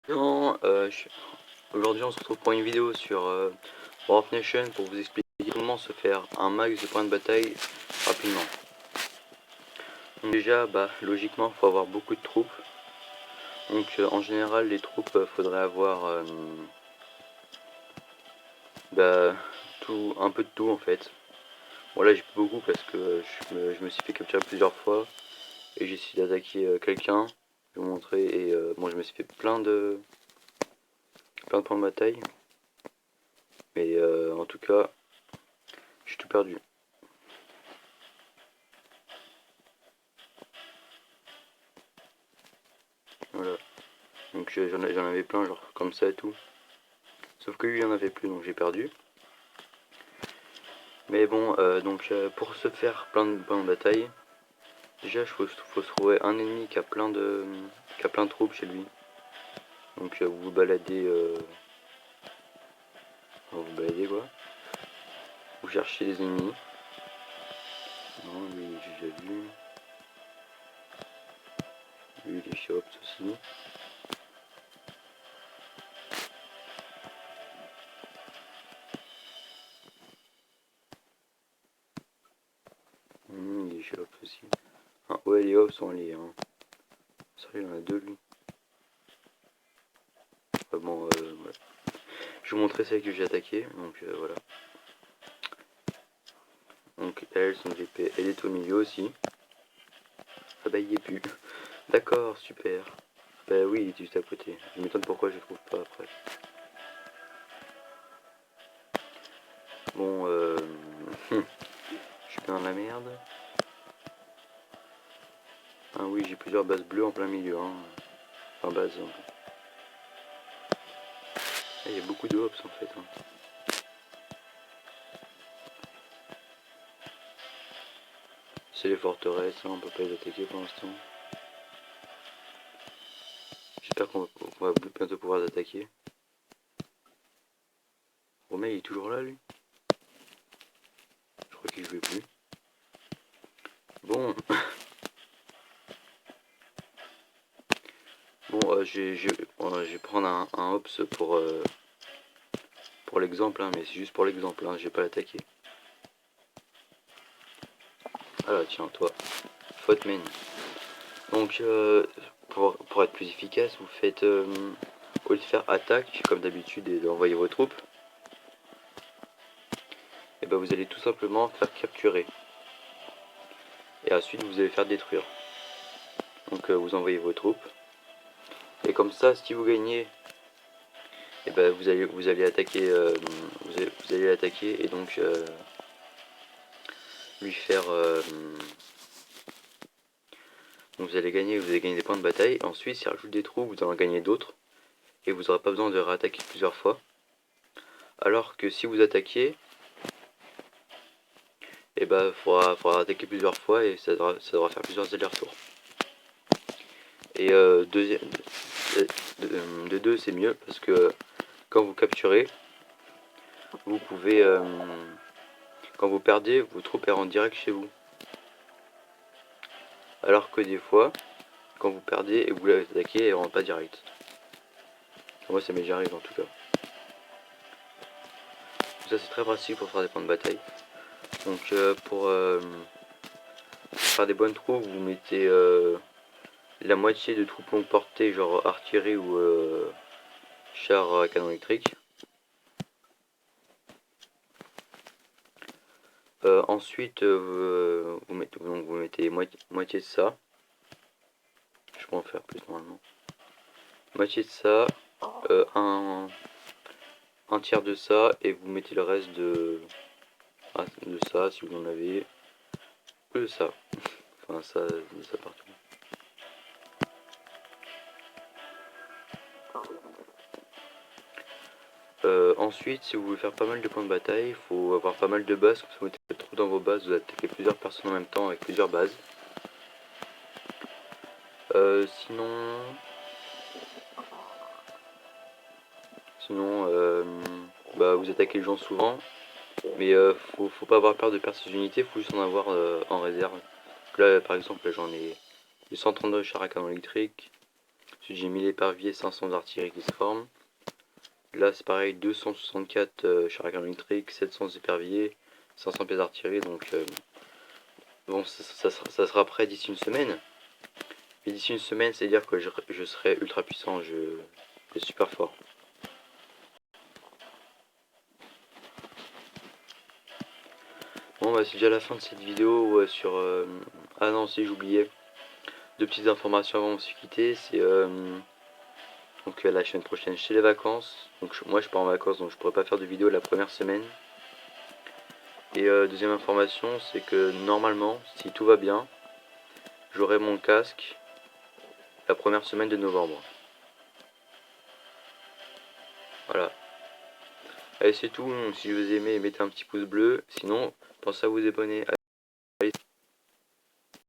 Non, aujourd'hui on se retrouve pour une vidéo sur War of Nation pour vous expliquer comment se faire un max de points de bataille rapidement. Donc déjà, logiquement, il faut avoir beaucoup de troupes. Donc en général, les troupes, faudrait avoir un peu de tout en fait. Bon là j'ai pas beaucoup parce que je me suis fait capturer plusieurs fois et j'ai essayé d'attaquer quelqu'un. Je vais vous montrer et bon je me suis fait plein de points de bataille. Mais en tout cas, j'ai tout perdu. Voilà. Donc j'en avais plein, genre comme ça et tout. Sauf que lui, il en avait plus, donc j'ai perdu. Mais bon, pour se faire plein de batailles, déjà, il faut se trouver un ennemi qui a plein de troupes chez lui. Donc vous vous baladez, quoi. Vous cherchez les ennemis. Non, lui, j'ai déjà vu. Lui, les shops aussi. Les shops aussi. Ah, ouais, les hops sont liés. Hein. Ça, il y en a deux, lui. Bon, ouais. Je vais vous montrer celle que j'ai attaquée, donc voilà. Donc elle, son GP, elle est au milieu aussi. Ah bah il y est plus. D'accord, super. Bah oui, il est juste à côté. Je m'étonne pourquoi je le trouve pas après. Bon, je suis bien dans la merde. Ah oui, j'ai plusieurs bases bleues en plein milieu. Hein. Enfin, base. Il y a beaucoup de hops en fait. Hein. C'est les forteresses, hein, on peut pas les attaquer pour l'instant. J'espère qu'on va bientôt pouvoir les attaquer. Romain, il est toujours là, lui. Je crois qu'il jouait plus. Bon. Bon, je vais prendre un hops pour l'exemple, hein, mais c'est juste pour l'exemple, hein, je vais pas l'attaquer. Ah tiens, toi. Faute main. Donc, pour être plus efficace, vous faites, au lieu de faire attaque, comme d'habitude, et d'envoyer vos troupes, et ben vous allez tout simplement faire capturer. Et ensuite, vous allez faire détruire. Donc, vous envoyez vos troupes. Et comme ça, si vous gagnez, et ben vous allez attaquer, vous allez attaquer et donc lui faire. Donc vous allez gagner des points de bataille. Ensuite, s'il rajoute des troupes, vous en gagnez d'autres. Et vous n'aurez pas besoin de réattaquer plusieurs fois. Alors que si vous attaquez, et bah faudra attaquer plusieurs fois et ça devra faire plusieurs allers-retours. Et de deux c'est mieux parce que quand vous capturez, vous pouvez quand vous perdez, vos troupes rentrent direct chez vous. Alors que des fois, quand vous perdez et que vous les attaquez, elles rentrent pas direct. Moi ça m'est déjà arrivé en tout cas. Ça c'est très pratique pour faire des points de bataille. Donc pour faire des bonnes troupes, vous mettez la moitié de troupes longue portée, genre artillerie ou char à canon électrique. Ensuite, vous mettez moitié de ça. Je peux en faire plus normalement. Moitié de ça, un tiers de ça, et vous mettez le reste de ça si vous en avez. Ou de ça. Enfin, de ça partout. Ensuite, si vous voulez faire pas mal de points de bataille, il faut avoir pas mal de bases. Comme ça, vous mettez trop dans vos bases, vous attaquez plusieurs personnes en même temps avec plusieurs bases. Sinon, vous attaquez les gens souvent, mais faut pas avoir peur de perdre ses unités, faut juste en avoir en réserve. Donc là, par exemple, j'en ai 132 chars à canon électrique, Ensuite j'ai 1000 éperviers, 500 d'artillerie qui se forment. Là c'est pareil, 264 chars électriques, 700 éperviers, 500 pièces d'artillerie. Donc bon, ça sera prêt d'ici une semaine. Et d'ici une semaine, c'est à dire que je serai ultra puissant, je suis super fort. Bon bah c'est déjà la fin de cette vidéo sur... Ah non, si j'oubliais. Deux petites informations avant de se quitter, c'est... donc la semaine prochaine, chez les vacances. Donc moi je pars en vacances, donc je pourrais pas faire de vidéo la première semaine. Et deuxième information, c'est que normalement, si tout va bien, j'aurai mon casque la première semaine de novembre. Voilà. Allez, c'est tout. Si vous aimez, mettez un petit pouce bleu. Sinon, pensez à vous abonner.